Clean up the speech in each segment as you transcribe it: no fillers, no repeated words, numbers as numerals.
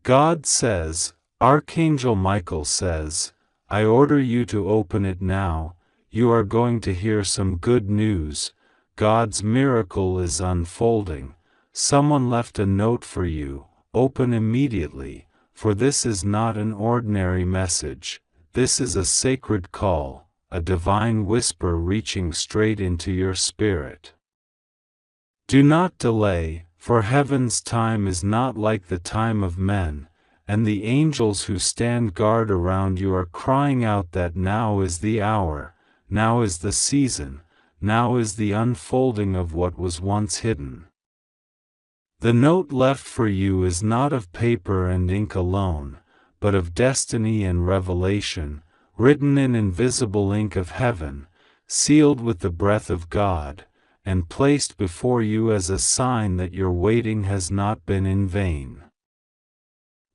God says, Archangel Michael says, I order you to open it now. You are going to hear some good news. God's miracle is unfolding. Someone left a note for you. Open immediately, for this is not an ordinary message. This is a sacred call, a divine whisper reaching straight into your spirit. Do not delay, for heaven's time is not like the time of men, and the angels who stand guard around you are crying out that now is the hour, now is the season, now is the unfolding of what was once hidden. The note left for you is not of paper and ink alone, but of destiny and revelation, written in invisible ink of heaven, sealed with the breath of God, and placed before you as a sign that your waiting has not been in vain.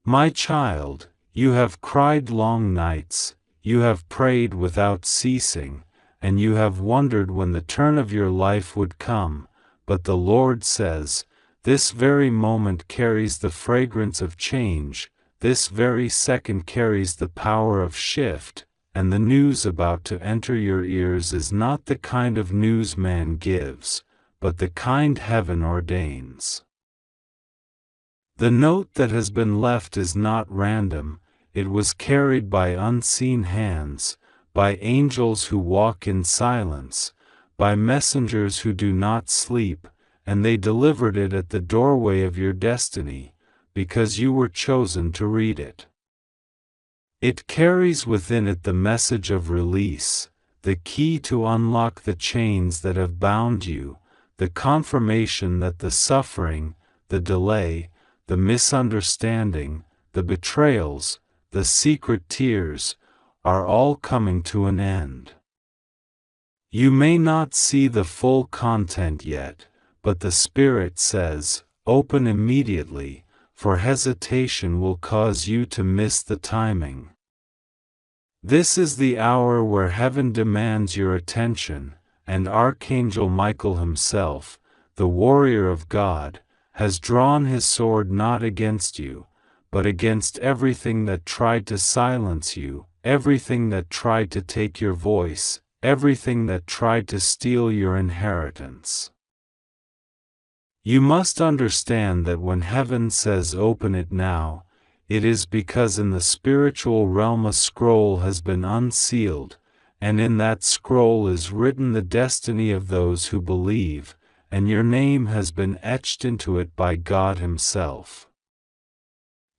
My child, you have cried long nights, you have prayed without ceasing, and you have wondered when the turn of your life would come, but the Lord says, this very moment carries the fragrance of change, this very second carries the power of shift, and the news about to enter your ears is not the kind of news man gives, but the kind heaven ordains. The note that has been left is not random, it was carried by unseen hands, by angels who walk in silence, by messengers who do not sleep, and they delivered it at the doorway of your destiny, because you were chosen to read it. It carries within it the message of release, the key to unlock the chains that have bound you, the confirmation that the suffering, the delay, the misunderstanding, the betrayals, the secret tears, are all coming to an end. You may not see the full content yet, but the Spirit says, open immediately, for hesitation will cause you to miss the timing. This is the hour where heaven demands your attention, and Archangel Michael himself, the warrior of God, has drawn his sword not against you, but against everything that tried to silence you, everything that tried to take your voice, everything that tried to steal your inheritance. You must understand that when heaven says open it now, it is because in the spiritual realm a scroll has been unsealed, and in that scroll is written the destiny of those who believe, and your name has been etched into it by God Himself.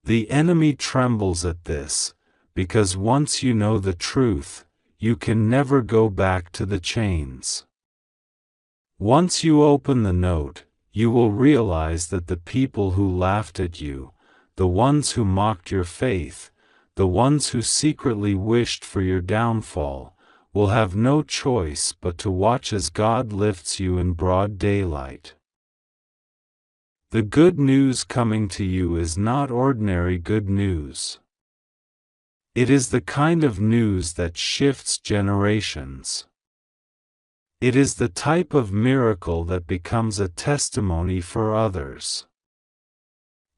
The enemy trembles at this, because once you know the truth, you can never go back to the chains. Once you open the note, you will realize that the people who laughed at you, the ones who mocked your faith, the ones who secretly wished for your downfall, will have no choice but to watch as God lifts you in broad daylight. The good news coming to you is not ordinary good news. It is the kind of news that shifts generations. It is the type of miracle that becomes a testimony for others.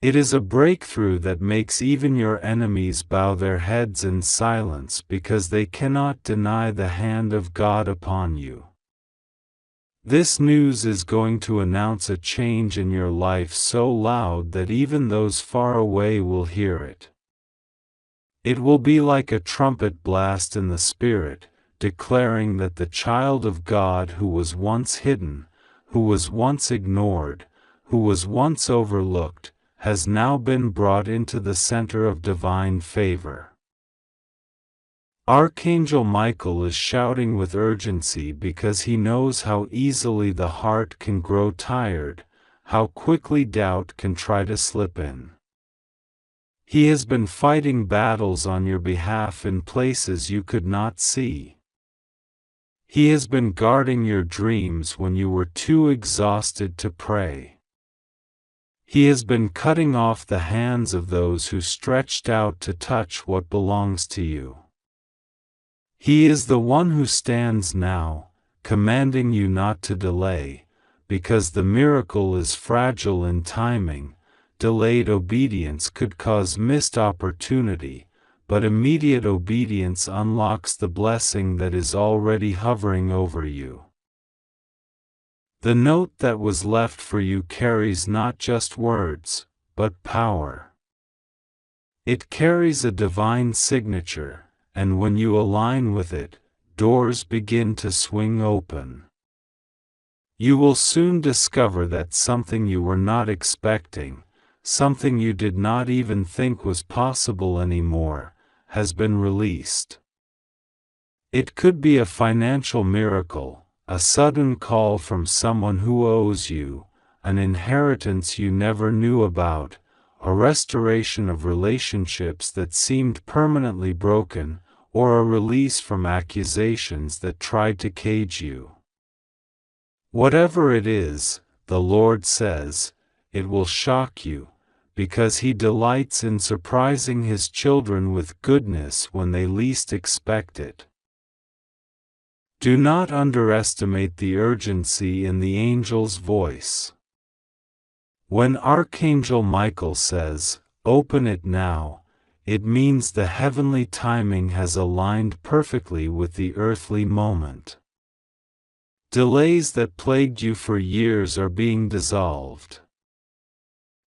It is a breakthrough that makes even your enemies bow their heads in silence because they cannot deny the hand of God upon you. This news is going to announce a change in your life so loud that even those far away will hear it. It will be like a trumpet blast in the Spirit, declaring that the child of God who was once hidden, who was once ignored, who was once overlooked, has now been brought into the center of divine favor. Archangel Michael is shouting with urgency because he knows how easily the heart can grow tired, how quickly doubt can try to slip in. He has been fighting battles on your behalf in places you could not see. He has been guarding your dreams when you were too exhausted to pray. He has been cutting off the hands of those who stretched out to touch what belongs to you. He is the one who stands now, commanding you not to delay, because the miracle is fragile in timing, delayed obedience could cause missed opportunity, but immediate obedience unlocks the blessing that is already hovering over you. The note that was left for you carries not just words, but power. It carries a divine signature, and when you align with it, doors begin to swing open. You will soon discover that something you were not expecting, something you did not even think was possible anymore, has been released. It could be a financial miracle, a sudden call from someone who owes you, an inheritance you never knew about, a restoration of relationships that seemed permanently broken, or a release from accusations that tried to cage you. Whatever it is, the Lord says, it will shock you, because He delights in surprising His children with goodness when they least expect it. Do not underestimate the urgency in the angel's voice. When Archangel Michael says, "Open it now," it means the heavenly timing has aligned perfectly with the earthly moment. Delays that plagued you for years are being dissolved.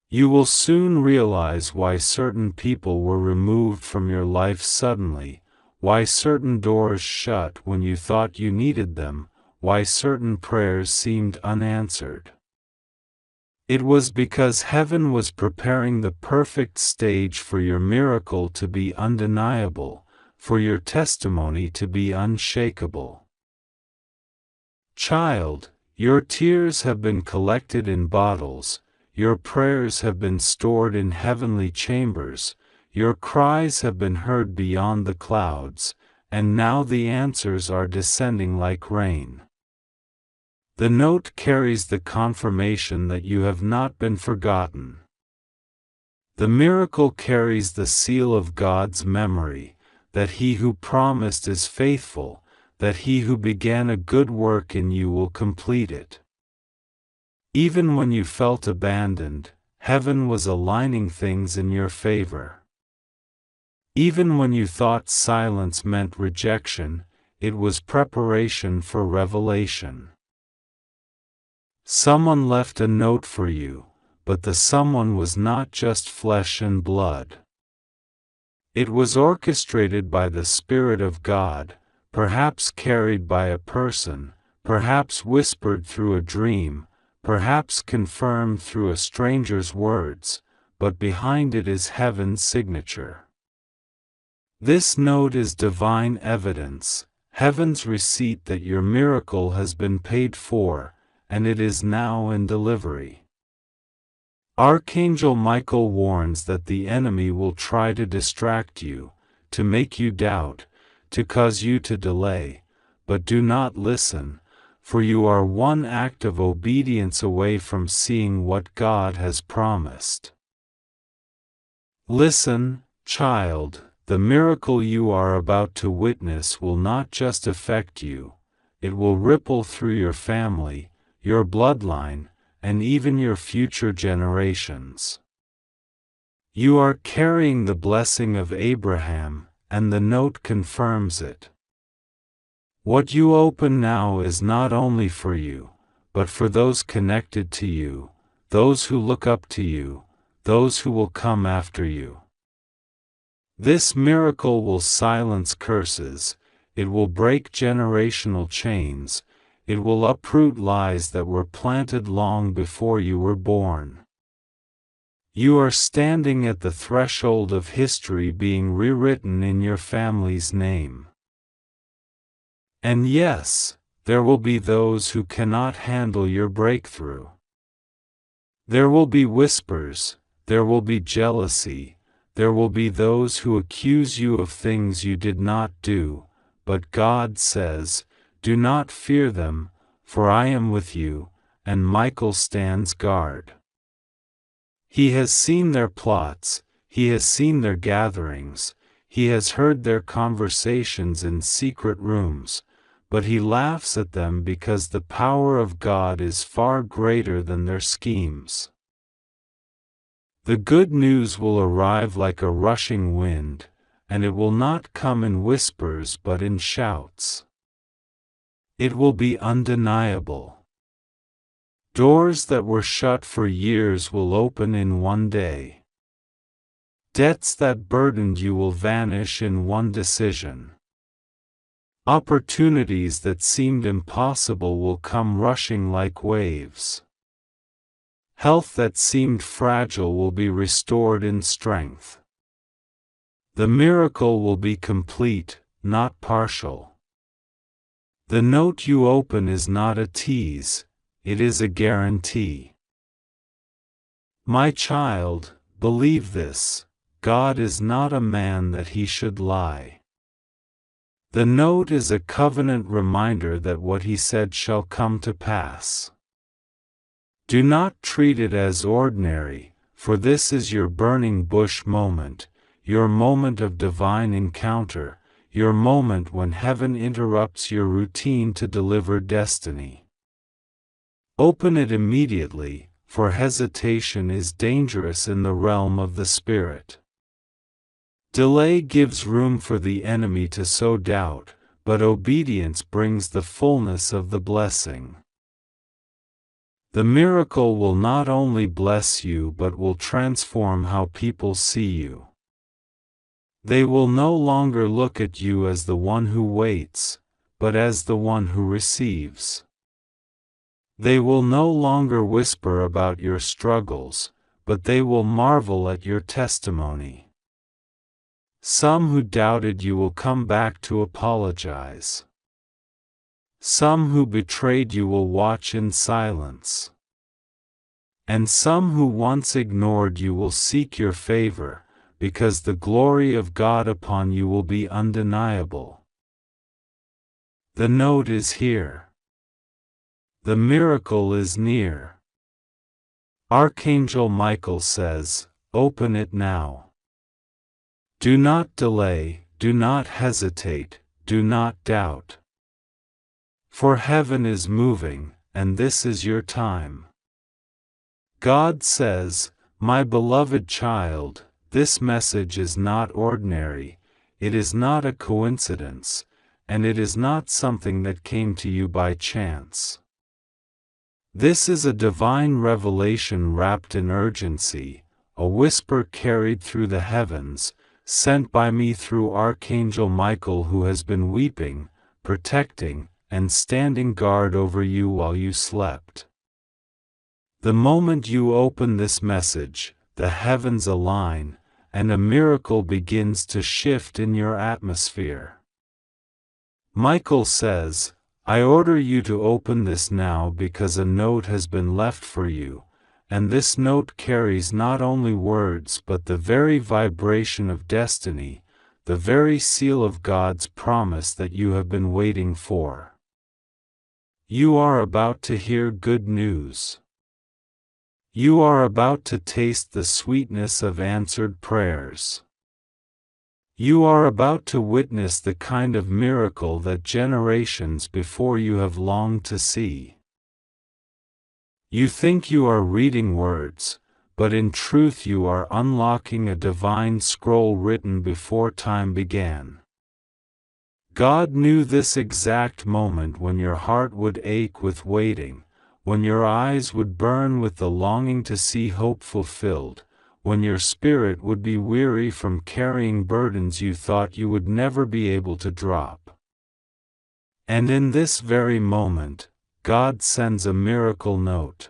You will soon realize why certain people were removed from your life suddenly, why certain doors shut when you thought you needed them, why certain prayers seemed unanswered. It was because heaven was preparing the perfect stage for your miracle to be undeniable, for your testimony to be unshakable. Child, your tears have been collected in bottles, your prayers have been stored in heavenly chambers, your cries have been heard beyond the clouds, and now the answers are descending like rain. The note carries the confirmation that you have not been forgotten. The miracle carries the seal of God's memory, that He who promised is faithful, that He who began a good work in you will complete it. Even when you felt abandoned, heaven was aligning things in your favor. Even when you thought silence meant rejection, it was preparation for revelation. Someone left a note for you, but the someone was not just flesh and blood. It was orchestrated by the Spirit of God, perhaps carried by a person, perhaps whispered through a dream, perhaps confirmed through a stranger's words, but behind it is heaven's signature. This note is divine evidence, heaven's receipt that your miracle has been paid for, and it is now in delivery. Archangel Michael warns that the enemy will try to distract you, to make you doubt, to cause you to delay, but do not listen, for you are one act of obedience away from seeing what God has promised. Listen, child, the miracle you are about to witness will not just affect you, it will ripple through your family, your bloodline, and even your future generations. You are carrying the blessing of Abraham, and the note confirms it. What you open now is not only for you, but for those connected to you, those who look up to you, those who will come after you. This miracle will silence curses, it will break generational chains, it will uproot lies that were planted long before you were born. You are standing at the threshold of history being rewritten in your family's name. And yes, there will be those who cannot handle your breakthrough. There will be whispers, there will be jealousy, there will be those who accuse you of things you did not do, but God says, "Do not fear them, for I am with you," and Michael stands guard. He has seen their plots, he has seen their gatherings, he has heard their conversations in secret rooms, but he laughs at them because the power of God is far greater than their schemes. The good news will arrive like a rushing wind, and it will not come in whispers but in shouts. It will be undeniable. Doors that were shut for years will open in one day. Debts that burdened you will vanish in one decision. Opportunities that seemed impossible will come rushing like waves. Health that seemed fragile will be restored in strength. The miracle will be complete, not partial. The note you open is not a tease, it is a guarantee. My child, believe this: God is not a man that he should lie. The note is a covenant reminder that what he said shall come to pass. Do not treat it as ordinary, for this is your burning bush moment, your moment of divine encounter, your moment when heaven interrupts your routine to deliver destiny. Open it immediately, for hesitation is dangerous in the realm of the Spirit. Delay gives room for the enemy to sow doubt, but obedience brings the fullness of the blessing. The miracle will not only bless you but will transform how people see you. They will no longer look at you as the one who waits, but as the one who receives. They will no longer whisper about your struggles, but they will marvel at your testimony. Some who doubted you will come back to apologize. Some who betrayed you will watch in silence. And some who once ignored you will seek your favor, because the glory of God upon you will be undeniable. The note is here. The miracle is near. Archangel Michael says, "Open it now." Do not delay, do not hesitate, do not doubt. For heaven is moving, and this is your time. God says, "My beloved child, this message is not ordinary, it is not a coincidence, and it is not something that came to you by chance. This is a divine revelation wrapped in urgency, a whisper carried through the heavens, sent by me through Archangel Michael, who has been weeping, protecting, and standing guard over you while you slept. The moment you open this message, the heavens align, and a miracle begins to shift in your atmosphere. Michael says, "I order you to open this now because a note has been left for you, and this note carries not only words but the very vibration of destiny, the very seal of God's promise that you have been waiting for. You are about to hear good news. You are about to taste the sweetness of answered prayers. You are about to witness the kind of miracle that generations before you have longed to see. You think you are reading words, but in truth you are unlocking a divine scroll written before time began. God knew this exact moment when your heart would ache with waiting, when your eyes would burn with the longing to see hope fulfilled, when your spirit would be weary from carrying burdens you thought you would never be able to drop. And in this very moment, God sends a miracle note.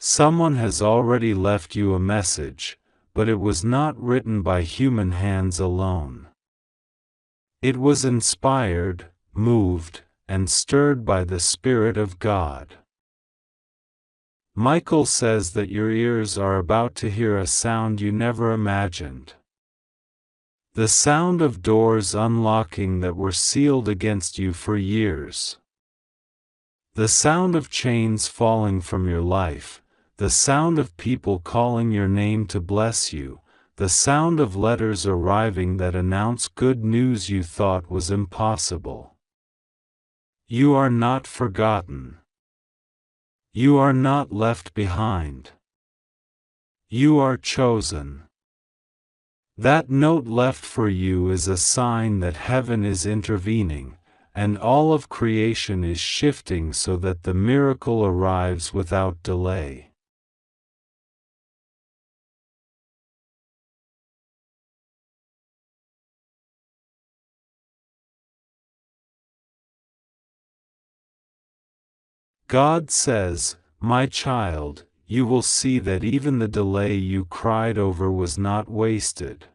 Someone has already left you a message, but it was not written by human hands alone. It was inspired, moved, and stirred by the Spirit of God. Michael says that your ears are about to hear a sound you never imagined. The sound of doors unlocking that were sealed against you for years. The sound of chains falling from your life, the sound of people calling your name to bless you, the sound of letters arriving that announce good news you thought was impossible. You are not forgotten. You are not left behind. You are chosen. That note left for you is a sign that heaven is intervening, and all of creation is shifting so that the miracle arrives without delay. God says, "My child, you will see that even the delay you cried over was not wasted.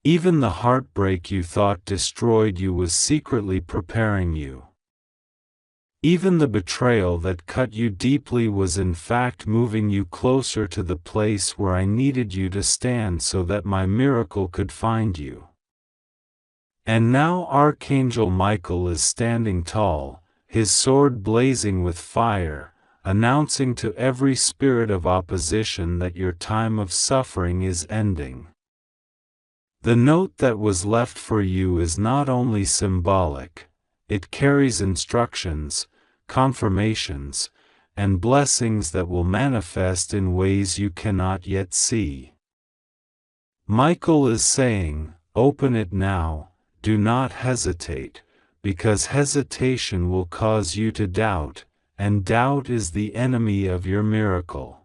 Even the heartbreak you thought destroyed you was secretly preparing you. Even the betrayal that cut you deeply was in fact moving you closer to the place where I needed you to stand so that my miracle could find you." And now Archangel Michael is standing tall, his sword blazing with fire, announcing to every spirit of opposition that your time of suffering is ending. The note that was left for you is not only symbolic, it carries instructions, confirmations, and blessings that will manifest in ways you cannot yet see. Michael is saying, "Open it now, do not hesitate, because hesitation will cause you to doubt, and doubt is the enemy of your miracle.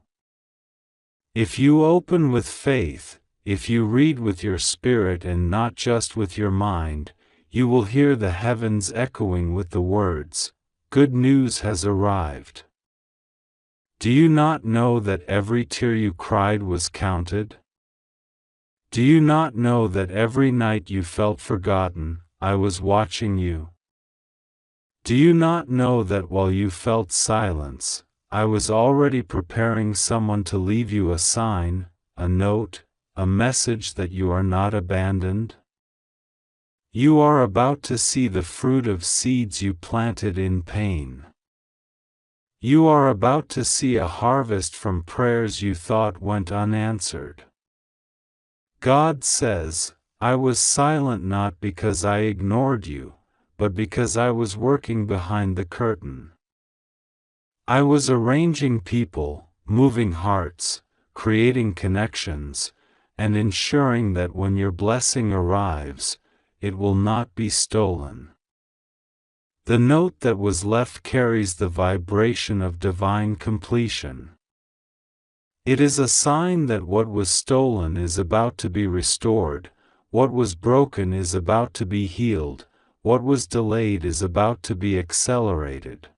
If you open with faith, if you read with your spirit and not just with your mind, you will hear the heavens echoing with the words, 'Good news has arrived.' Do you not know that every tear you cried was counted? Do you not know that every night you felt forgotten, I was watching you? Do you not know that while you felt silence, I was already preparing someone to leave you a sign, a note, a message that you are not abandoned? You are about to see the fruit of seeds you planted in pain. You are about to see a harvest from prayers you thought went unanswered. God says, I was silent not because I ignored you, but because I was working behind the curtain. I was arranging people, moving hearts, creating connections, and ensuring that when your blessing arrives, it will not be stolen. The note that was left carries the vibration of divine completion. It is a sign that what was stolen is about to be restored, what was broken is about to be healed, what was delayed is about to be accelerated.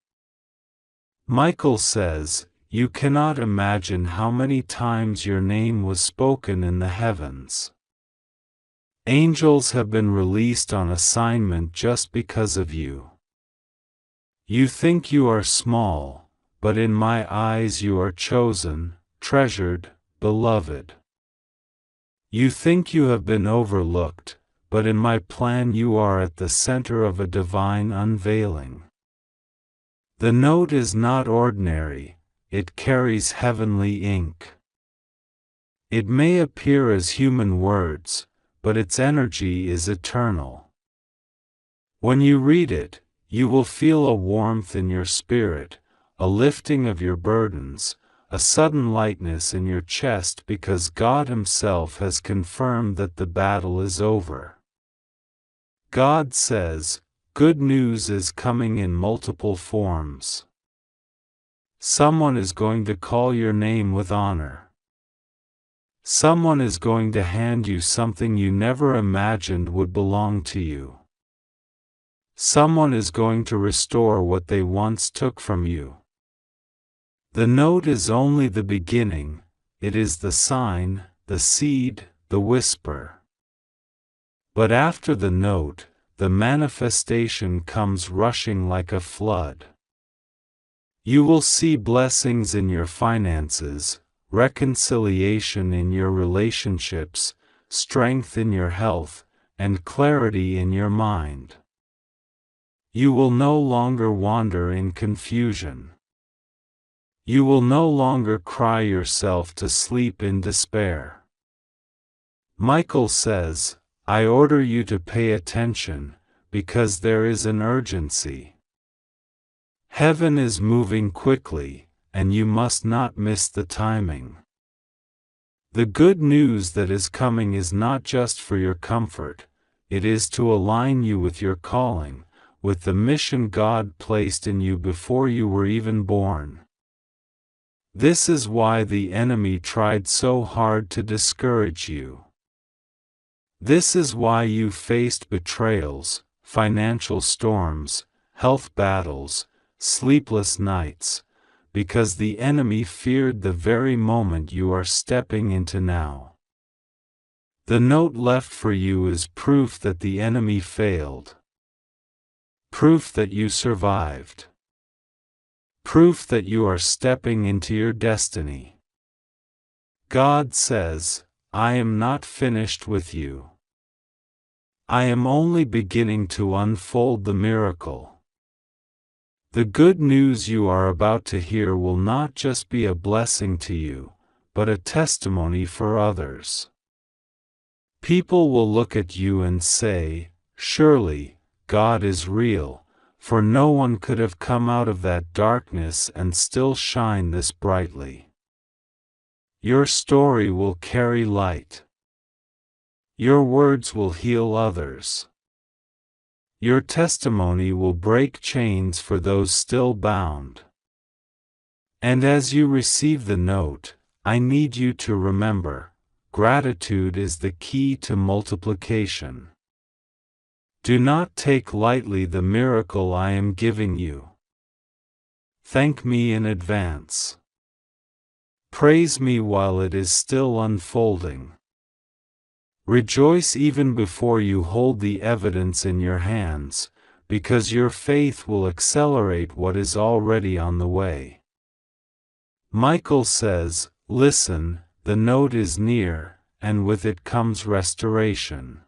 Michael says, "You cannot imagine how many times your name was spoken in the heavens. Angels have been released on assignment just because of you. You think you are small, but in my eyes you are chosen, treasured, beloved. You think you have been overlooked, but in my plan you are at the center of a divine unveiling." The note is not ordinary, it carries heavenly ink. It may appear as human words, but its energy is eternal. When you read it, you will feel a warmth in your spirit, a lifting of your burdens, a sudden lightness in your chest because God Himself has confirmed that the battle is over. God says, good news is coming in multiple forms. Someone is going to call your name with honor. Someone is going to hand you something you never imagined would belong to you. Someone is going to restore what they once took from you. The note is only the beginning, it is the sign, the seed, the whisper. But after the note, the manifestation comes rushing like a flood. You will see blessings in your finances, reconciliation in your relationships, strength in your health, and clarity in your mind. You will no longer wander in confusion. You will no longer cry yourself to sleep in despair. Michael says, I order you to pay attention, because there is an urgency. Heaven is moving quickly, and you must not miss the timing. The good news that is coming is not just for your comfort, it is to align you with your calling, with the mission God placed in you before you were even born. This is why the enemy tried so hard to discourage you. This is why you faced betrayals, financial storms, health battles, sleepless nights, because the enemy feared the very moment you are stepping into now. The note left for you is proof that the enemy failed. Proof that you survived. Proof that you are stepping into your destiny. God says, I am not finished with you. I am only beginning to unfold the miracle. The good news you are about to hear will not just be a blessing to you, but a testimony for others. People will look at you and say, surely, God is real, for no one could have come out of that darkness and still shine this brightly. Your story will carry light. Your words will heal others. Your testimony will break chains for those still bound. And as you receive the note, I need you to remember, gratitude is the key to multiplication. Do not take lightly the miracle I am giving you. Thank me in advance. Praise me while it is still unfolding. Rejoice even before you hold the evidence in your hands, because your faith will accelerate what is already on the way. Michael says, listen, the note is near, and with it comes restoration.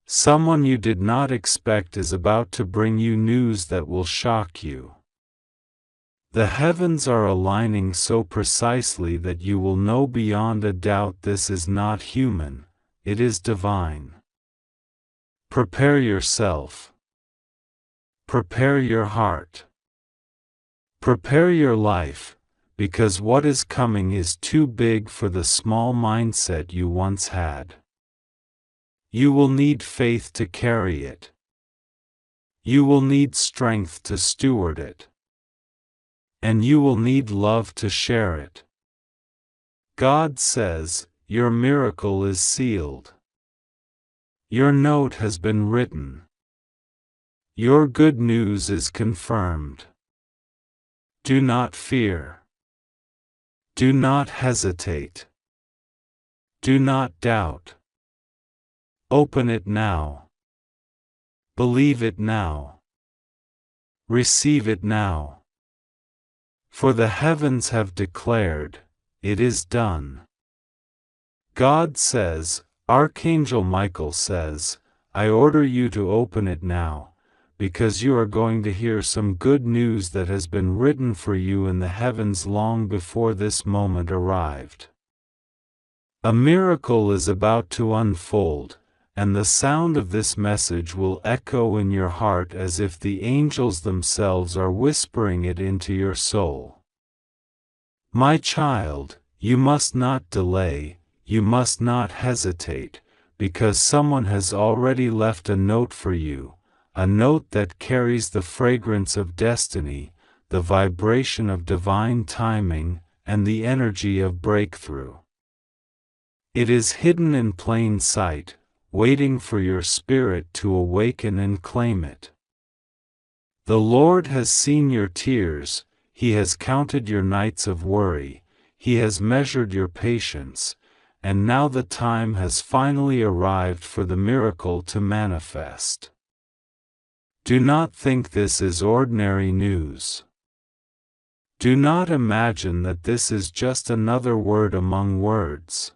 Someone you did not expect is about to bring you news that will shock you. The heavens are aligning so precisely that you will know beyond a doubt this is not human, it is divine. Prepare yourself. Prepare your heart. Prepare your life, because what is coming is too big for the small mindset you once had. You will need faith to carry it. You will need strength to steward it. And you will need love to share it. God says, your miracle is sealed. Your note has been written. Your good news is confirmed. Do not fear. Do not hesitate. Do not doubt. Open it now. Believe it now. Receive it now. For the heavens have declared, it is done. God says, Archangel Michael says, I order you to open it now, because you are going to hear some good news that has been written for you in the heavens long before this moment arrived. A miracle is about to unfold, and the sound of this message will echo in your heart as if the angels themselves are whispering it into your soul. My child, you must not delay, you must not hesitate, because someone has already left a note for you, a note that carries the fragrance of destiny, the vibration of divine timing, and the energy of breakthrough. It is hidden in plain sight, waiting for your spirit to awaken and claim it. The Lord has seen your tears, He has counted your nights of worry, He has measured your patience, and now the time has finally arrived for the miracle to manifest. Do not think this is ordinary news. Do not imagine that this is just another word among words.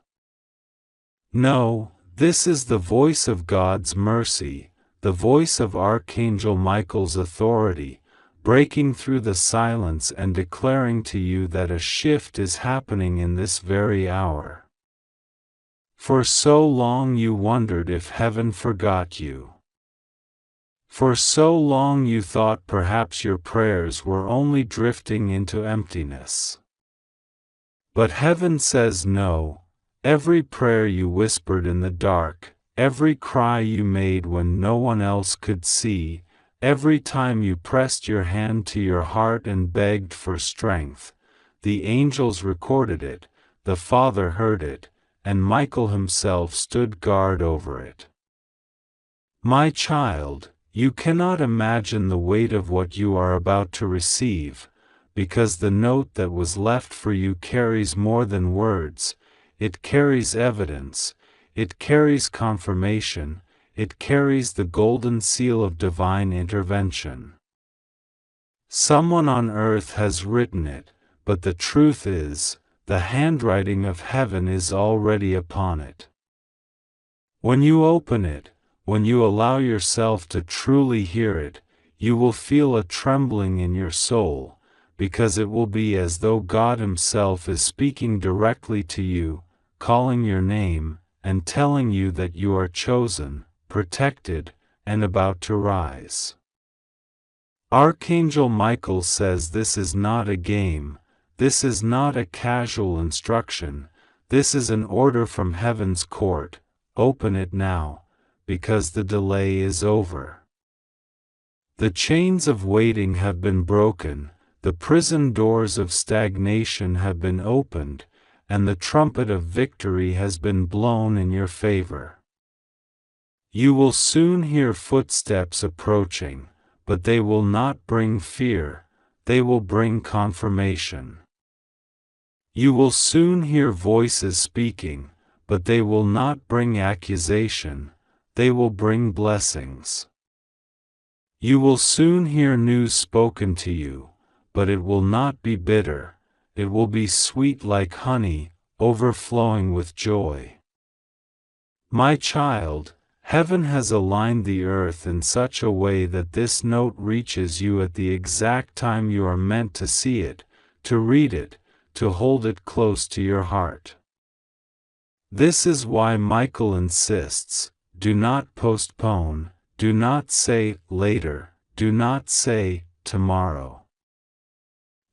No, this is the voice of God's mercy, the voice of Archangel Michael's authority, breaking through the silence and declaring to you that a shift is happening in this very hour. For so long you wondered if heaven forgot you. For so long you thought perhaps your prayers were only drifting into emptiness. But heaven says no. Every prayer you whispered in the dark, every cry you made when no one else could see, every time you pressed your hand to your heart and begged for strength, the angels recorded it, the Father heard it, and Michael himself stood guard over it. My child, you cannot imagine the weight of what you are about to receive, because the note that was left for you carries more than words, it carries evidence, it carries confirmation, it carries the golden seal of divine intervention. Someone on earth has written it, but the truth is, the handwriting of heaven is already upon it. When you open it, when you allow yourself to truly hear it, you will feel a trembling in your soul, because it will be as though God Himself is speaking directly to you, calling your name, and telling you that you are chosen, protected, and about to rise. Archangel Michael says this is not a game, this is not a casual instruction, this is an order from heaven's court. Open it now, because the delay is over. The chains of waiting have been broken, the prison doors of stagnation have been opened, and the trumpet of victory has been blown in your favor. You will soon hear footsteps approaching, but they will not bring fear, they will bring confirmation. You will soon hear voices speaking, but they will not bring accusation, they will bring blessings. You will soon hear news spoken to you, but it will not be bitter, it will be sweet like honey, overflowing with joy. My child, heaven has aligned the earth in such a way that this note reaches you at the exact time you are meant to see it, to read it, to hold it close to your heart. This is why Michael insists, do not postpone, do not say later, do not say tomorrow.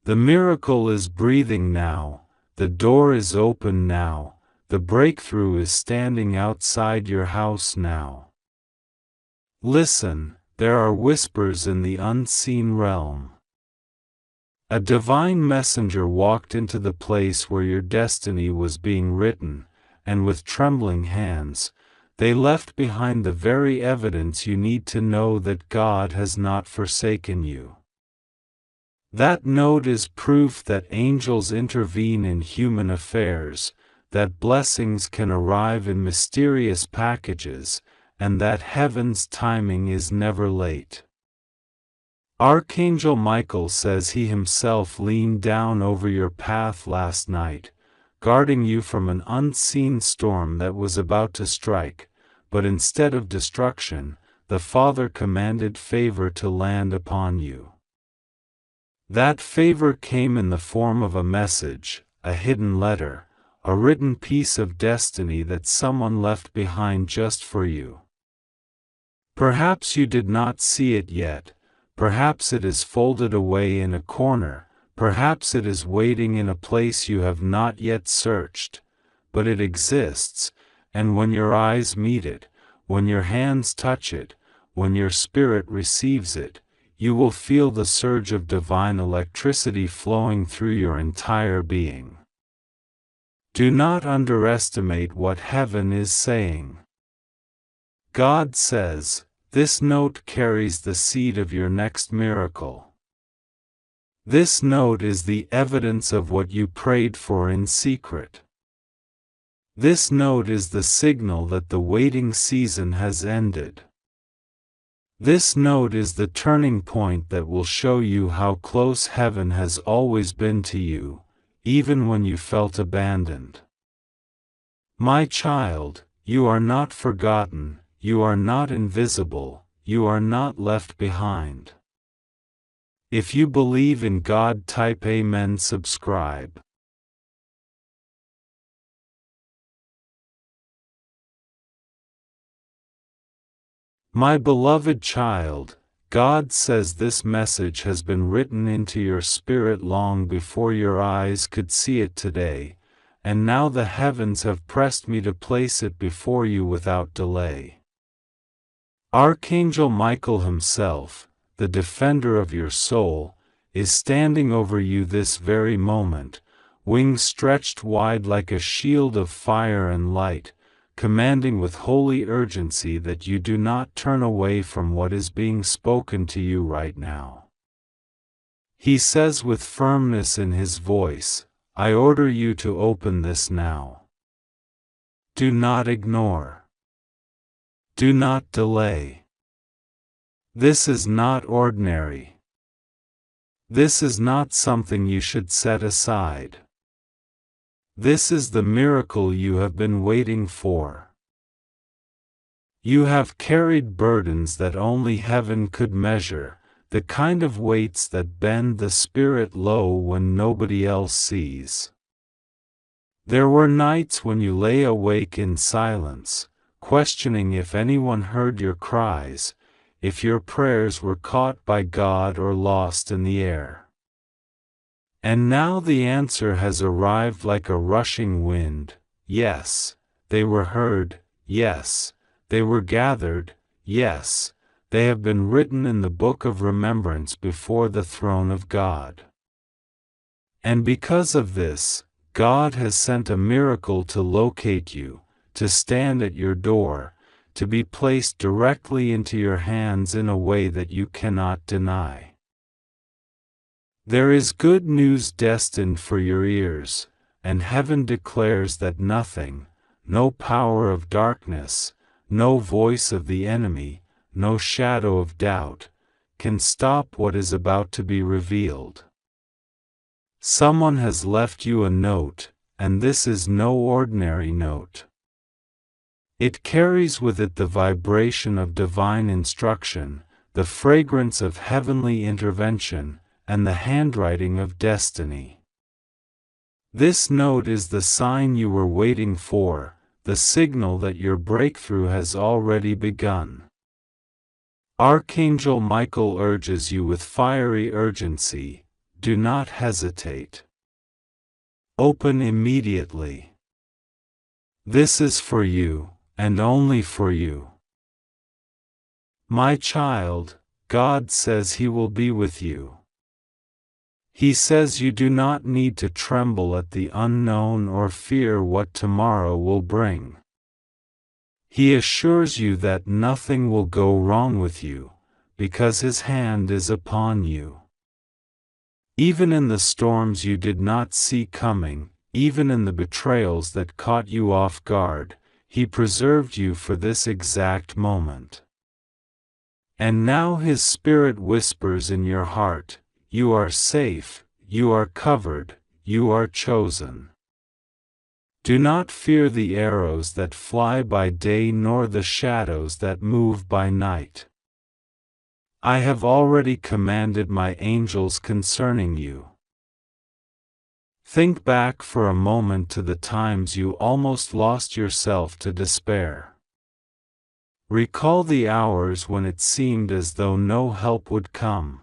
The miracle is breathing now, the door is open now, the breakthrough is standing outside your house now. Listen, there are whispers in the unseen realm. A divine messenger walked into the place where your destiny was being written, and with trembling hands, they left behind the very evidence you need to know that God has not forsaken you. That note is proof that angels intervene in human affairs, that blessings can arrive in mysterious packages, and that heaven's timing is never late. Archangel Michael says he himself leaned down over your path last night, guarding you from an unseen storm that was about to strike, but instead of destruction, the Father commanded favor to land upon you. That favor came in the form of a message, a hidden letter, a written piece of destiny that someone left behind just for you. Perhaps you did not see it yet, perhaps it is folded away in a corner, perhaps it is waiting in a place you have not yet searched, but it exists, and when your eyes meet it, when your hands touch it, when your spirit receives it, you will feel the surge of divine electricity flowing through your entire being. Do not underestimate what heaven is saying. God says, this note carries the seed of your next miracle. This note is the evidence of what you prayed for in secret. This note is the signal that the waiting season has ended. This note is the turning point that will show you how close heaven has always been to you, even when you felt abandoned. My child, you are not forgotten, you are not invisible, you are not left behind. If you believe in God, type Amen, subscribe. My beloved child, God says this message has been written into your spirit long before your eyes could see it today, and now the heavens have pressed me to place it before you without delay. Archangel Michael himself, the defender of your soul, is standing over you this very moment, wings stretched wide like a shield of fire and light, commanding with holy urgency that you do not turn away from what is being spoken to you right now. He says with firmness in his voice, I order you to open this now. Do not ignore. Do not delay. This is not ordinary. This is not something you should set aside. This is the miracle you have been waiting for. You have carried burdens that only heaven could measure, the kind of weights that bend the spirit low when nobody else sees. There were nights when you lay awake in silence, questioning if anyone heard your cries, if your prayers were caught by God or lost in the air. And now the answer has arrived like a rushing wind. Yes, they were heard. Yes, they were gathered. Yes, they have been written in the book of remembrance before the throne of God. And because of this, God has sent a miracle to locate you, to stand at your door, to be placed directly into your hands in a way that you cannot deny. There is good news destined for your ears, and heaven declares that nothing, no power of darkness, no voice of the enemy, no shadow of doubt, can stop what is about to be revealed. Someone has left you a note, and this is no ordinary note. It carries with it the vibration of divine instruction, the fragrance of heavenly intervention, and the handwriting of destiny. This note is the sign you were waiting for, the signal that your breakthrough has already begun. Archangel Michael urges you with fiery urgency, do not hesitate. Open immediately. This is for you, and only for you. My child, God says He will be with you. He says you do not need to tremble at the unknown or fear what tomorrow will bring. He assures you that nothing will go wrong with you, because His hand is upon you. Even in the storms you did not see coming, even in the betrayals that caught you off guard, He preserved you for this exact moment. And now His Spirit whispers in your heart, you are safe, you are covered, you are chosen. Do not fear the arrows that fly by day nor the shadows that move by night. I have already commanded my angels concerning you. Think back for a moment to the times you almost lost yourself to despair. Recall the hours when it seemed as though no help would come.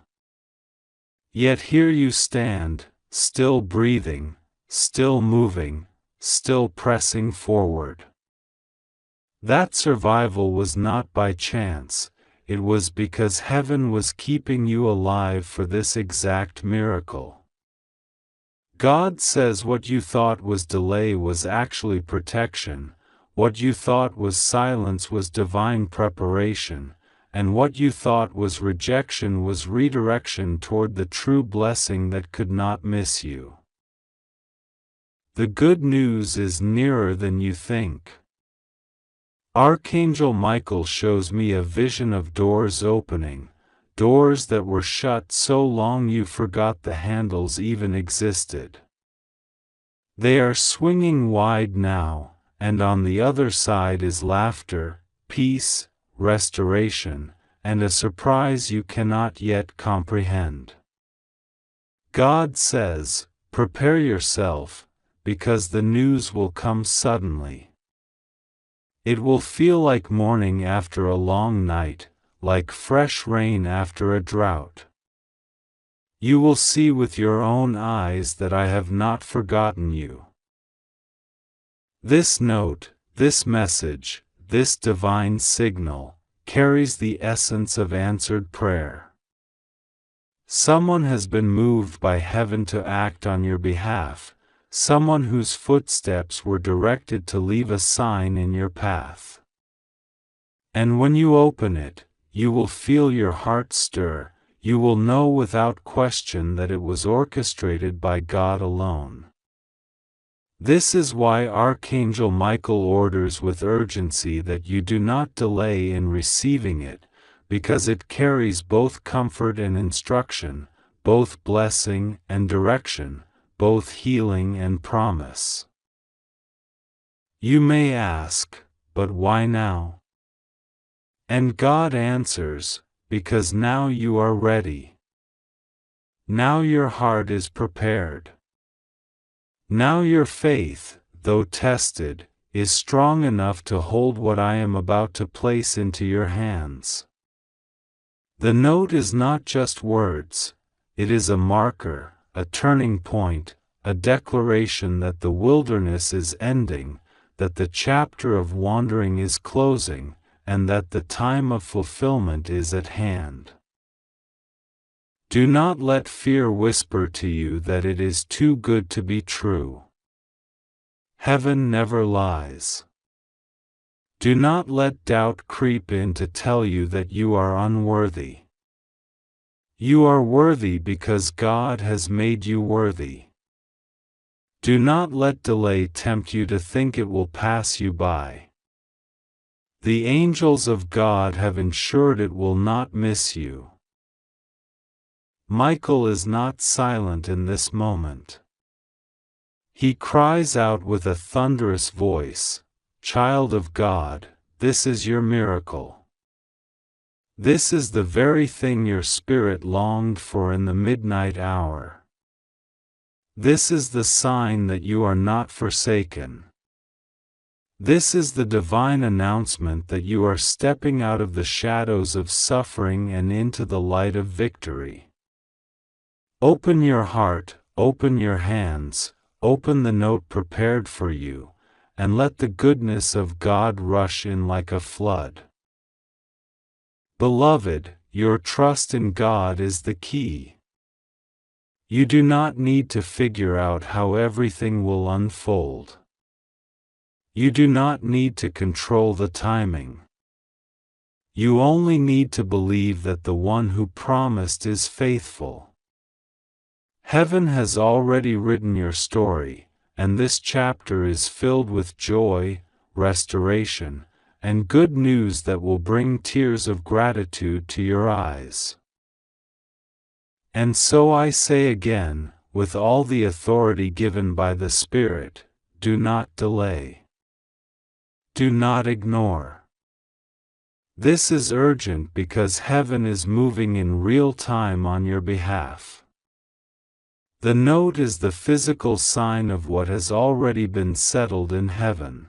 Yet here you stand, still breathing, still moving, still pressing forward. That survival was not by chance, it was because heaven was keeping you alive for this exact miracle. God says what you thought was delay was actually protection, what you thought was silence was divine preparation, and what you thought was rejection was redirection toward the true blessing that could not miss you. The good news is nearer than you think. Archangel Michael shows me a vision of doors opening, doors that were shut so long you forgot the handles even existed. They are swinging wide now, and on the other side is laughter, peace, restoration, and a surprise you cannot yet comprehend. God says, prepare yourself, because the news will come suddenly. It will feel like morning after a long night, like fresh rain after a drought. You will see with your own eyes that I have not forgotten you. This note, this message, this divine signal, carries the essence of answered prayer. Someone has been moved by heaven to act on your behalf, someone whose footsteps were directed to leave a sign in your path. And when you open it, you will feel your heart stir, you will know without question that it was orchestrated by God alone. This is why Archangel Michael orders with urgency that you do not delay in receiving it, because it carries both comfort and instruction, both blessing and direction, both healing and promise. You may ask, but why now? And God answers, because now you are ready. Now your heart is prepared. Now your faith, though tested, is strong enough to hold what I am about to place into your hands. The note is not just words, it is a marker, a turning point, a declaration that the wilderness is ending, that the chapter of wandering is closing, and that the time of fulfillment is at hand. Do not let fear whisper to you that it is too good to be true. Heaven never lies. Do not let doubt creep in to tell you that you are unworthy. You are worthy because God has made you worthy. Do not let delay tempt you to think it will pass you by. The angels of God have ensured it will not miss you. Michael is not silent in this moment. He cries out with a thunderous voice, "Child of God, this is your miracle. This is the very thing your spirit longed for in the midnight hour. This is the sign that you are not forsaken. This is the divine announcement that you are stepping out of the shadows of suffering and into the light of victory. Open your heart, open your hands, open the note prepared for you, and let the goodness of God rush in like a flood." Beloved, your trust in God is the key. You do not need to figure out how everything will unfold. You do not need to control the timing. You only need to believe that the one who promised is faithful. Heaven has already written your story, and this chapter is filled with joy, restoration, and good news that will bring tears of gratitude to your eyes. And so I say again, with all the authority given by the Spirit, do not delay. Do not ignore. This is urgent because heaven is moving in real time on your behalf. The note is the physical sign of what has already been settled in heaven.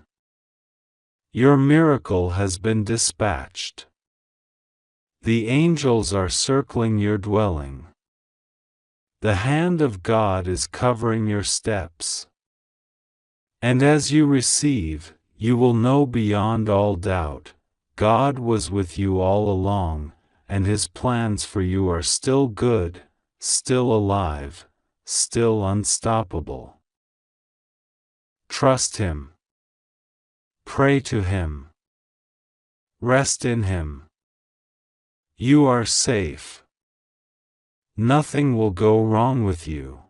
Your miracle has been dispatched. The angels are circling your dwelling. The hand of God is covering your steps. And as you receive, you will know beyond all doubt, God was with you all along, and His plans for you are still good, still alive, still unstoppable. Trust Him. Pray to Him. Rest in Him. You are safe. Nothing will go wrong with you.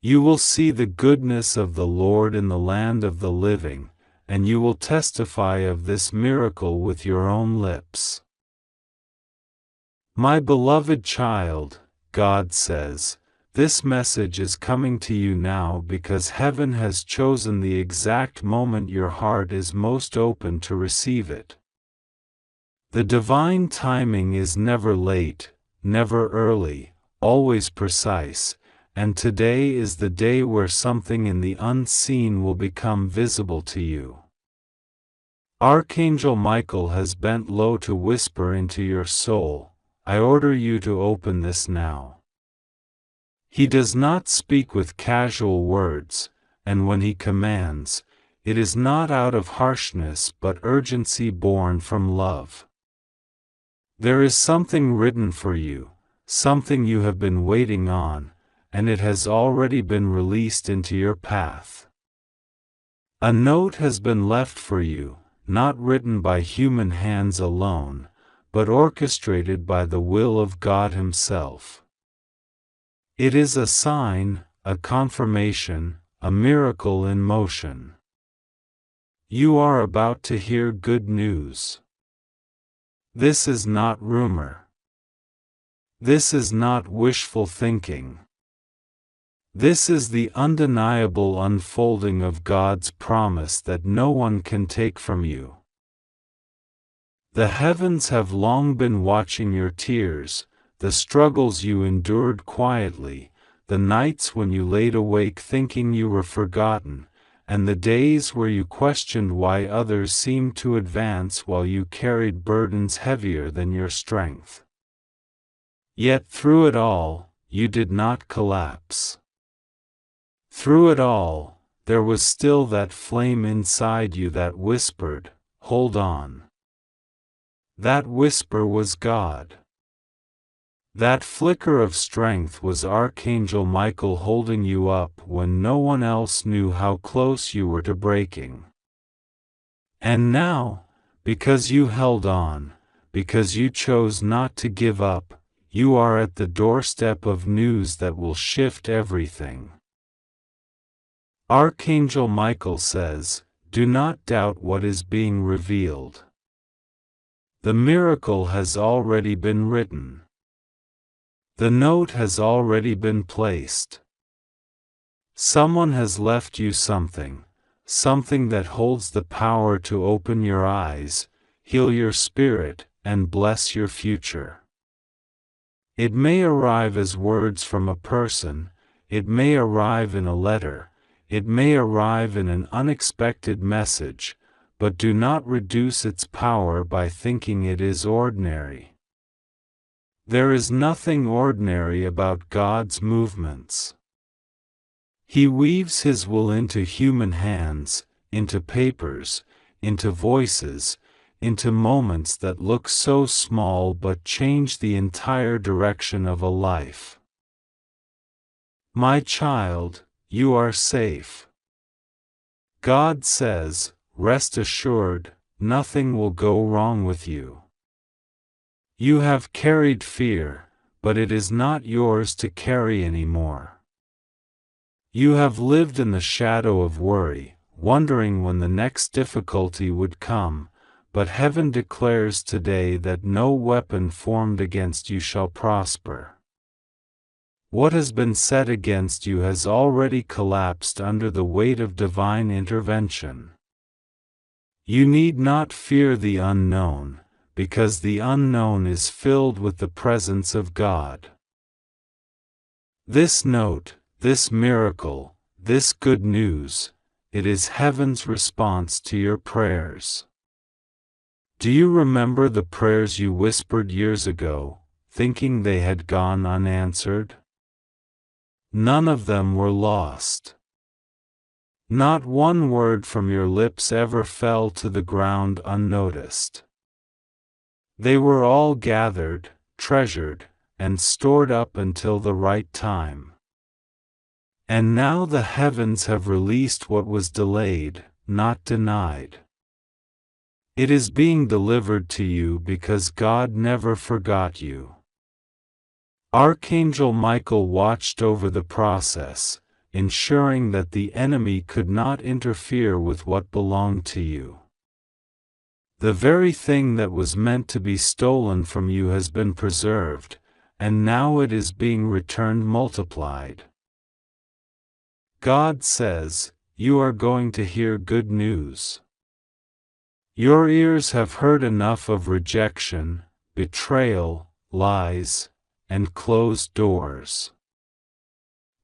You will see the goodness of the Lord in the land of the living, and you will testify of this miracle with your own lips. My beloved child, God says, this message is coming to you now because heaven has chosen the exact moment your heart is most open to receive it. The divine timing is never late, never early, always precise, and today is the day where something in the unseen will become visible to you. Archangel Michael has bent low to whisper into your soul, I order you to open this now. He does not speak with casual words, and when he commands, it is not out of harshness but urgency born from love. There is something written for you, something you have been waiting on, and it has already been released into your path. A note has been left for you, not written by human hands alone, but orchestrated by the will of God Himself. It is a sign, a confirmation, a miracle in motion. You are about to hear good news. This is not rumor. This is not wishful thinking. This is the undeniable unfolding of God's promise that no one can take from you. The heavens have long been watching your tears, the struggles you endured quietly, the nights when you laid awake thinking you were forgotten, and the days where you questioned why others seemed to advance while you carried burdens heavier than your strength. Yet through it all, you did not collapse. Through it all, there was still that flame inside you that whispered, "Hold on." That whisper was God. That flicker of strength was Archangel Michael holding you up when no one else knew how close you were to breaking. And now, because you held on, because you chose not to give up, you are at the doorstep of news that will shift everything. Archangel Michael says, do not doubt what is being revealed. The miracle has already been written. The note has already been placed. Someone has left you something, something that holds the power to open your eyes, heal your spirit, and bless your future. It may arrive as words from a person, it may arrive in a letter, it may arrive in an unexpected message, but do not reduce its power by thinking it is ordinary. There is nothing ordinary about God's movements. He weaves His will into human hands, into papers, into voices, into moments that look so small but change the entire direction of a life. My child, you are safe. God says, rest assured, nothing will go wrong with you. You have carried fear, but it is not yours to carry anymore. You have lived in the shadow of worry, wondering when the next difficulty would come, but heaven declares today that no weapon formed against you shall prosper. What has been said against you has already collapsed under the weight of divine intervention. You need not fear the unknown, because the unknown is filled with the presence of God. This note, this miracle, this good news, it is heaven's response to your prayers. Do you remember the prayers you whispered years ago, thinking they had gone unanswered? None of them were lost. Not one word from your lips ever fell to the ground unnoticed. They were all gathered, treasured, and stored up until the right time. And now the heavens have released what was delayed, not denied. It is being delivered to you because God never forgot you. Archangel Michael watched over the process, ensuring that the enemy could not interfere with what belonged to you. The very thing that was meant to be stolen from you has been preserved, and now it is being returned multiplied. God says, you are going to hear good news. Your ears have heard enough of rejection, betrayal, lies, and closed doors.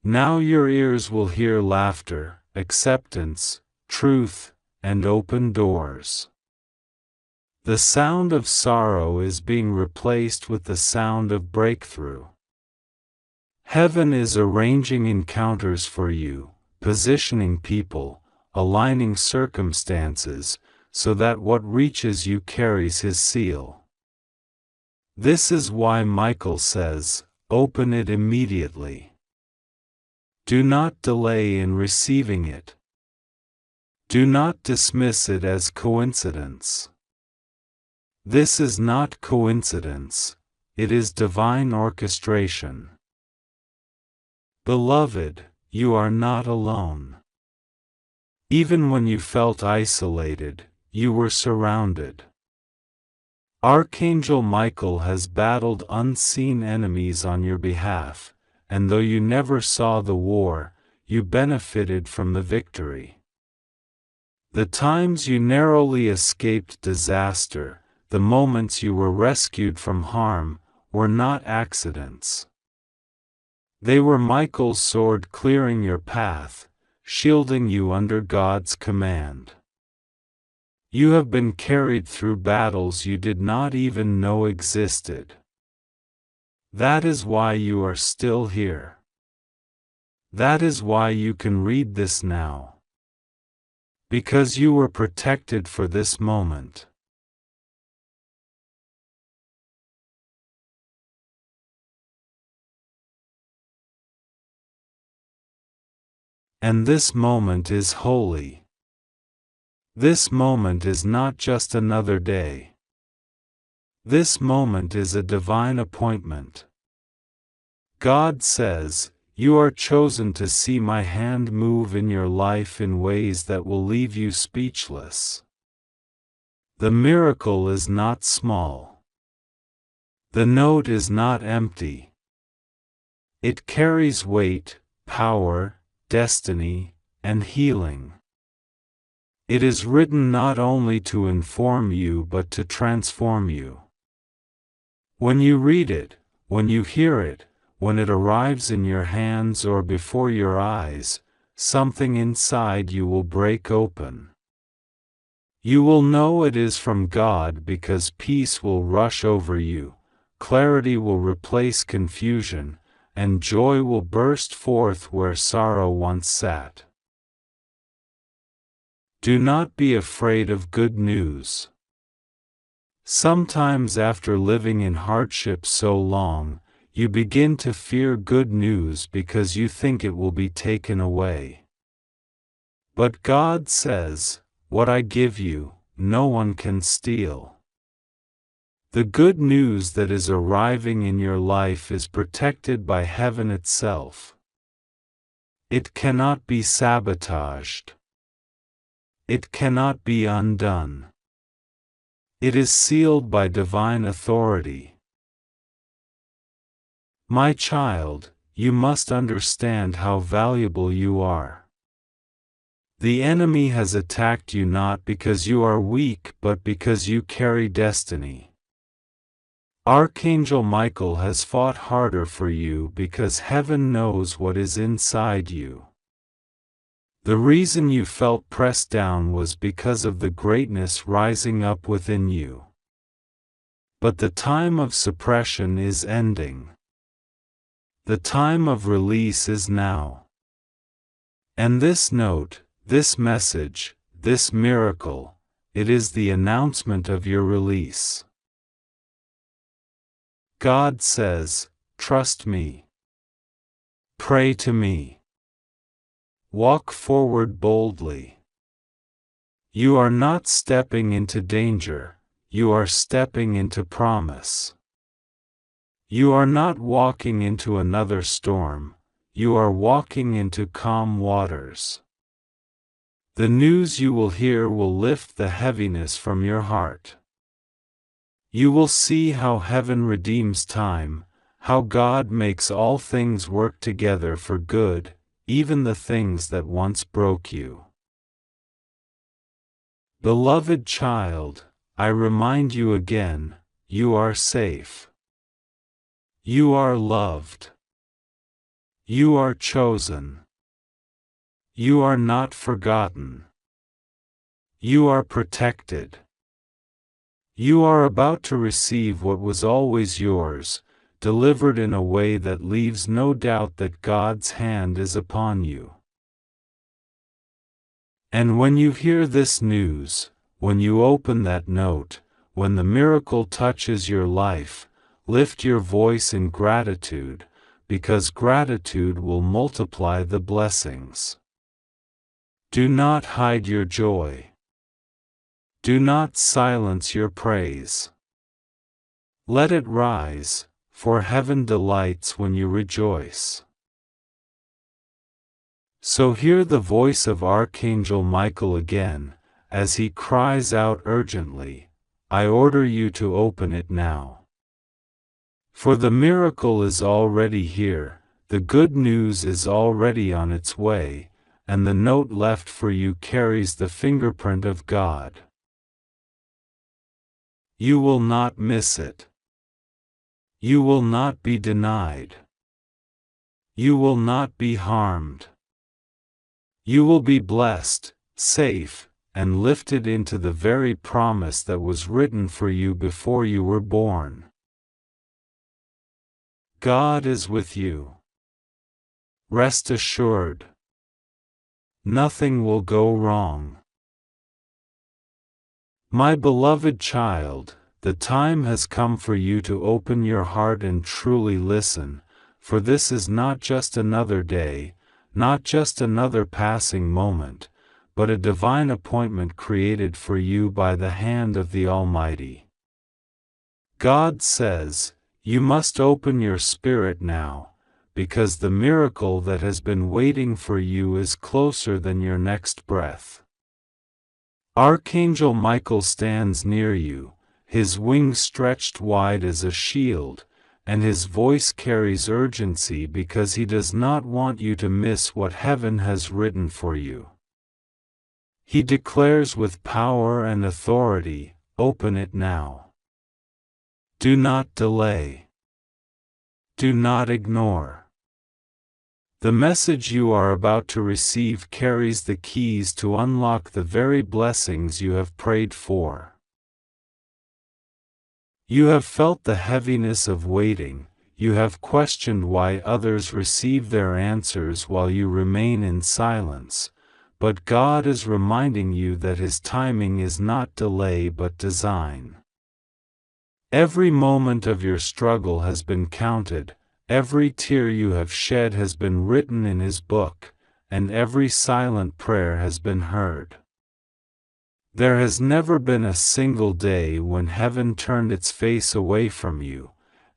Now your ears will hear laughter, acceptance, truth, and open doors. The sound of sorrow is being replaced with the sound of breakthrough. Heaven is arranging encounters for you, positioning people, aligning circumstances, so that what reaches you carries His seal. This is why Michael says, "Open it immediately." Do not delay in receiving it. Do not dismiss it as coincidence. This is not coincidence, it is divine orchestration. Beloved, you are not alone. Even when you felt isolated, you were surrounded. Archangel Michael has battled unseen enemies on your behalf, and though you never saw the war, you benefited from the victory. The times you narrowly escaped disaster, the moments you were rescued from harm, were not accidents. They were Michael's sword clearing your path, shielding you under God's command. You have been carried through battles you did not even know existed. That is why you are still here. That is why you can read this now. Because you were protected for this moment. And this moment is holy. This moment is not just another day. This moment is a divine appointment. God says, "You are chosen to see my hand move in your life in ways that will leave you speechless." The miracle is not small. The note is not empty. It carries weight, power, destiny, and healing. It is written not only to inform you but to transform you. When you read it, when you hear it, when it arrives in your hands or before your eyes, something inside you will break open. You will know it is from God because peace will rush over you, clarity will replace confusion, and joy will burst forth where sorrow once sat. Do not be afraid of good news. Sometimes after living in hardship so long, you begin to fear good news because you think it will be taken away. But God says, "What I give you, no one can steal." The good news that is arriving in your life is protected by heaven itself. It cannot be sabotaged. It cannot be undone. It is sealed by divine authority. My child, you must understand how valuable you are. The enemy has attacked you not because you are weak but because you carry destiny. Archangel Michael has fought harder for you because heaven knows what is inside you. The reason you felt pressed down was because of the greatness rising up within you. But the time of suppression is ending. The time of release is now. And this note, this message, this miracle, it is the announcement of your release. God says, "Trust me. Pray to me. Walk forward boldly." You are not stepping into danger, you are stepping into promise. You are not walking into another storm, you are walking into calm waters. The news you will hear will lift the heaviness from your heart. You will see how heaven redeems time, how God makes all things work together for good, even the things that once broke you. Beloved child, I remind you again, you are safe. You are loved. You are chosen. You are not forgotten. You are protected. You are about to receive what was always yours, delivered in a way that leaves no doubt that God's hand is upon you. And when you hear this news, when you open that note, when the miracle touches your life, lift your voice in gratitude, because gratitude will multiply the blessings. Do not hide your joy. Do not silence your praise. Let it rise, for heaven delights when you rejoice. So hear the voice of Archangel Michael again, as he cries out urgently, I order you to open it now. For the miracle is already here, the good news is already on its way, and the note left for you carries the fingerprint of God. You will not miss it. You will not be denied. You will not be harmed. You will be blessed, safe, and lifted into the very promise that was written for you before you were born. God is with you. Rest assured. Nothing will go wrong. My beloved child, the time has come for you to open your heart and truly listen, for this is not just another day, not just another passing moment, but a divine appointment created for you by the hand of the Almighty. God says, you must open your spirit now, because the miracle that has been waiting for you is closer than your next breath. Archangel Michael stands near you, his wings stretched wide as a shield, and his voice carries urgency because he does not want you to miss what heaven has written for you. He declares with power and authority, open it now. Do not delay. Do not ignore. The message you are about to receive carries the keys to unlock the very blessings you have prayed for. You have felt the heaviness of waiting, you have questioned why others receive their answers while you remain in silence, but God is reminding you that His timing is not delay but design. Every moment of your struggle has been counted. Every tear you have shed has been written in His book, and every silent prayer has been heard. There has never been a single day when heaven turned its face away from you,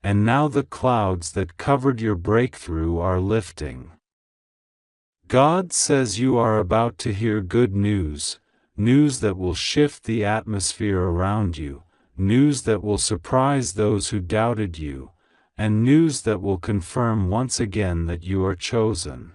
and now the clouds that covered your breakthrough are lifting. God says you are about to hear good news, news that will shift the atmosphere around you, news that will surprise those who doubted you, and news that will confirm once again that you are chosen.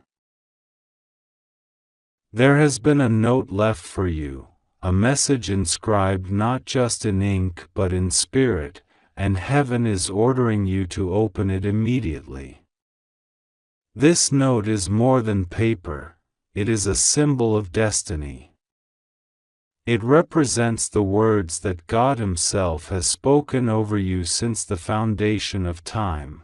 There has been a note left for you, a message inscribed not just in ink but in spirit, and heaven is ordering you to open it immediately. This note is more than paper, it is a symbol of destiny. It represents the words that God Himself has spoken over you since the foundation of time.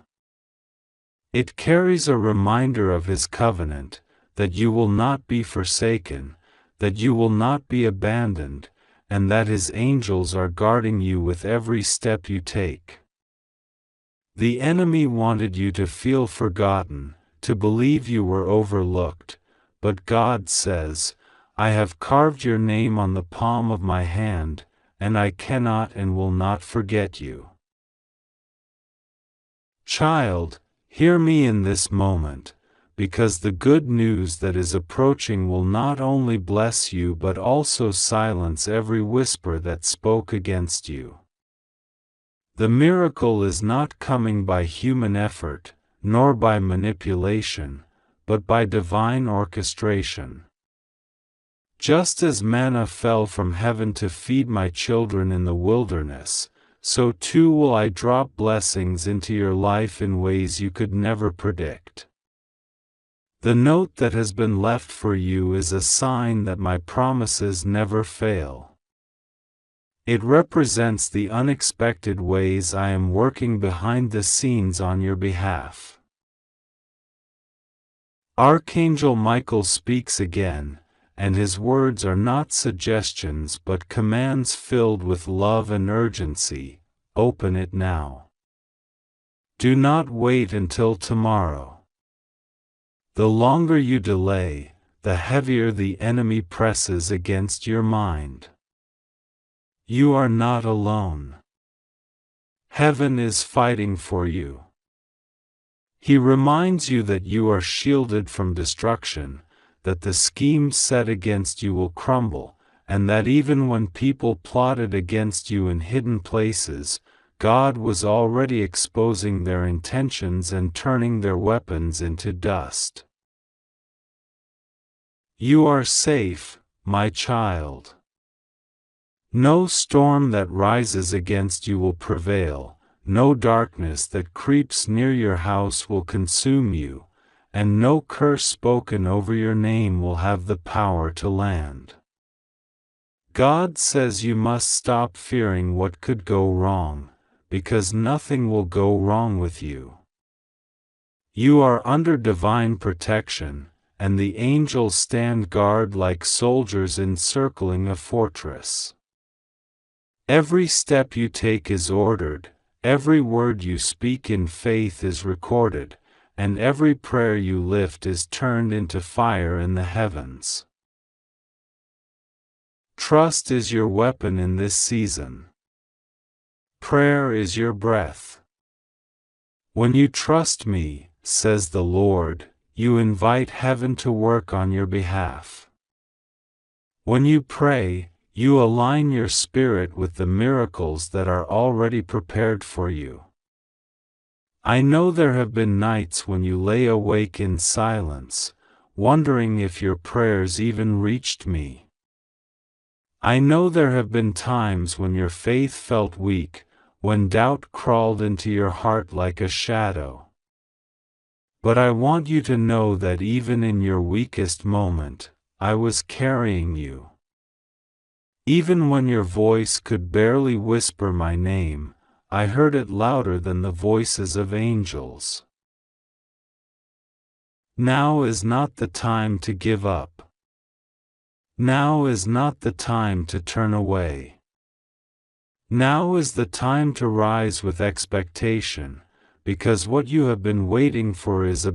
It carries a reminder of His covenant, that you will not be forsaken, that you will not be abandoned, and that His angels are guarding you with every step you take. The enemy wanted you to feel forgotten, to believe you were overlooked, but God says, I have carved your name on the palm of my hand, and I cannot and will not forget you. Child, hear me in this moment, because the good news that is approaching will not only bless you but also silence every whisper that spoke against you. The miracle is not coming by human effort, nor by manipulation, but by divine orchestration. Just as manna fell from heaven to feed my children in the wilderness, so too will I drop blessings into your life in ways you could never predict. The note that has been left for you is a sign that my promises never fail. It represents the unexpected ways I am working behind the scenes on your behalf. Archangel Michael speaks again, and his words are not suggestions but commands filled with love and urgency. Open it now. Do not wait until tomorrow. The longer you delay, the heavier the enemy presses against your mind. You are not alone. Heaven is fighting for you. He reminds you that you are shielded from destruction, that the schemes set against you will crumble, and that even when people plotted against you in hidden places, God was already exposing their intentions and turning their weapons into dust. You are safe, my child. No storm that rises against you will prevail, no darkness that creeps near your house will consume you, and no curse spoken over your name will have the power to land. God says you must stop fearing what could go wrong, because nothing will go wrong with you. You are under divine protection, and the angels stand guard like soldiers encircling a fortress. Every step you take is ordered, every word you speak in faith is recorded, and every prayer you lift is turned into fire in the heavens. Trust is your weapon in this season. Prayer is your breath. When you trust me, says the Lord, you invite heaven to work on your behalf. When you pray, you align your spirit with the miracles that are already prepared for you. I know there have been nights when you lay awake in silence, wondering if your prayers even reached me. I know there have been times when your faith felt weak, when doubt crawled into your heart like a shadow. But I want you to know that even in your weakest moment, I was carrying you. Even when your voice could barely whisper my name, I heard it louder than the voices of angels. Now is not the time to give up. Now is not the time to turn away. Now is the time to rise with expectation, because what you have been waiting for is